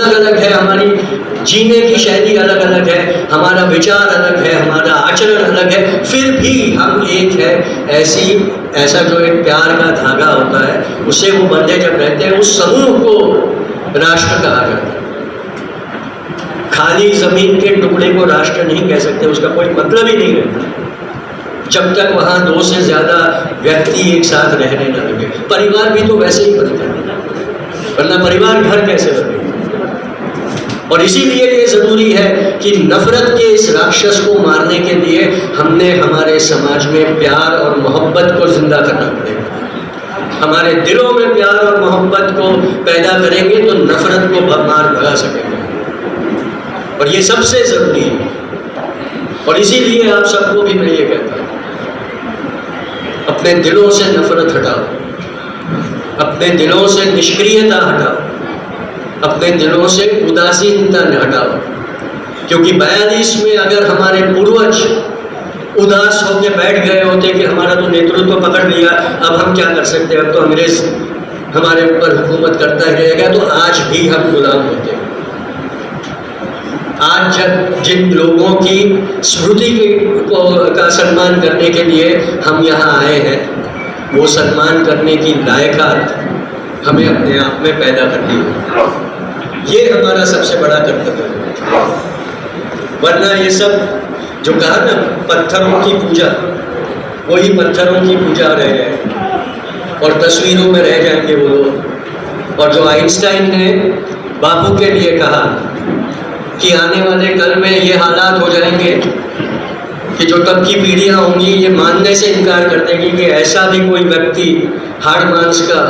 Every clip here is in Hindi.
अलग अलग है, हमारी जीने की शैली अलग अलग है, हमारा विचार अलग है, हमारा आचरण अलग है, फिर भी हम एक है। ऐसा जो एक प्यार का धागा होता है, उससे वो बंधे जब रहते हैं, उस समूह को राष्ट्र कहा जाता है। खाली जमीन के टुकड़े को राष्ट्र नहीं कह सकते, उसका कोई मतलब ही नहीं रहता जब तक वहाँ 2 से ज़्यादा व्यक्ति एक साथ रहने न लगे। परिवार भी तो वैसे ही बनता है, वरना परिवार घर कैसे बने। और इसीलिए ये ज़रूरी है कि नफरत के इस राक्षस को मारने के लिए हमने हमारे समाज में प्यार और मोहब्बत को जिंदा करना पड़ेगा। हमारे दिलों में प्यार और मोहब्बत को पैदा करेंगे तो नफरत को मार भगा सकेंगे, और ये सबसे ज़रूरी है। और इसीलिए आप सबको भी मैं ये कहता हूँ, अपने दिलों से नफरत हटाओ, अपने दिलों से निष्क्रियता हटाओ, अपने दिलों से उदासीनता हटाओ। क्योंकि 42 में अगर हमारे पूर्वज उदास होकर बैठ गए होते कि हमारा तो नेतृत्व पकड़ लिया, अब हम क्या कर सकते हैं, अब तो अंग्रेज हमारे ऊपर हुकूमत करता ही रहेगा, तो आज भी हम गुलाम होते। आज जब जिन लोगों की स्मृति का सम्मान करने के लिए हम यहाँ आए हैं, वो सम्मान करने की लायकात हमें अपने आप में पैदा करनी है। ये हमारा सबसे बड़ा कर्तव्य है। वरना ये सब जो कहा ना, पत्थरों की पूजा, वही पत्थरों की पूजा रह जाए और तस्वीरों में रह जाएंगे वो लोग। और जो आइंस्टाइन ने बापू के लिए कहा कि आने वाले कल में ये हालात हो जाएंगे कि जो तब की पीढ़ियाँ होंगी ये मानने से इनकार कर देंगी कि ऐसा भी कोई व्यक्ति हाड़ मांस का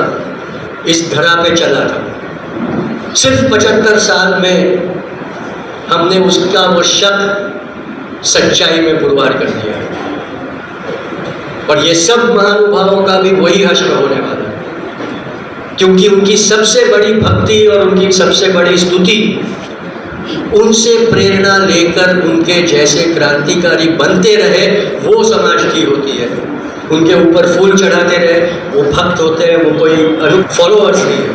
इस धरा पे चला था। सिर्फ 75 साल में हमने उसका वो शक सच्चाई में पुरवार कर दिया। और ये सब महानुभावों का भी वही हश्र होने वाला है, क्योंकि उनकी सबसे बड़ी भक्ति और उनकी सबसे बड़ी स्तुति उनसे प्रेरणा लेकर उनके जैसे क्रांतिकारी बनते रहे वो समाज की होती है। उनके ऊपर फूल चढ़ाते रहे वो भक्त होते हैं, वो कोई फॉलोअर्स नहीं है।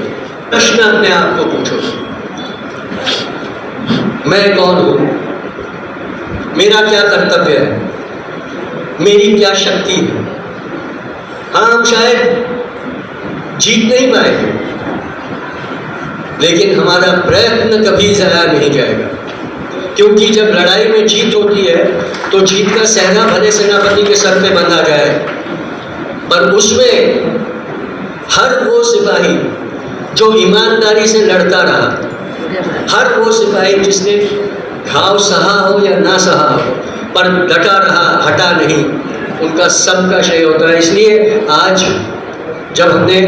प्रश्न अपने आप को पूछो, मैं कौन हूँ, मेरा क्या कर्तव्य है, मेरी क्या शक्ति है। हाँ, हम शायद जीत नहीं पाएंगे, लेकिन हमारा प्रयत्न कभी ज़ाया नहीं जाएगा। क्योंकि जब लड़ाई में जीत होती है तो जीत का सहना भले सेनापति के सर पे बंधा जाए, पर उसमें हर वो सिपाही जो ईमानदारी से लड़ता रहा, हर वो सिपाही जिसने घाव सहा हो या ना सहा हो, पर डटा रहा, हटा नहीं, उनका सबका श्रेय होता है। इसलिए आज जब हमने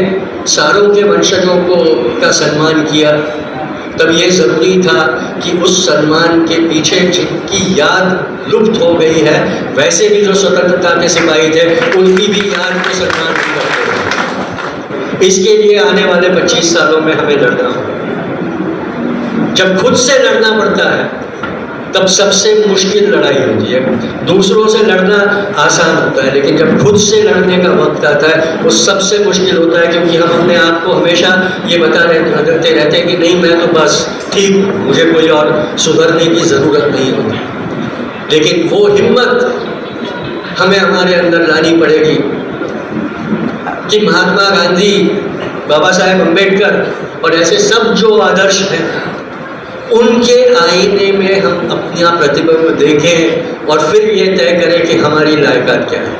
सारों के वंशजों का सम्मान किया, तब ये ज़रूरी था कि उस सम्मान के पीछे जिनकी याद लुप्त हो गई है, वैसे भी जो स्वतंत्रता के सिपाही थे, उनकी भी याद को सम्मान करते हैं। इसके लिए आने वाले 25 सालों में हमें लड़ना होगा। जब खुद से लड़ना पड़ता है तब सबसे मुश्किल लड़ाई होती है। दूसरों से लड़ना आसान होता है, लेकिन जब खुद से लड़ने का वक्त आता है वो सबसे मुश्किल होता है, क्योंकि हम अपने आप को हमेशा ये बताते रहते हैं कि नहीं, मैं तो बस ठीक हूँ, मुझे कोई और सुधरने की ज़रूरत नहीं होती। लेकिन वो हिम्मत हमें हमारे अंदर लानी पड़ेगी कि महात्मा गांधी, बाबा साहेब अम्बेडकर और ऐसे सब जो आदर्श हैं, उनके आईने में हम अपना प्रतिबिंब देखें और फिर ये तय करें कि हमारी लायकात क्या है।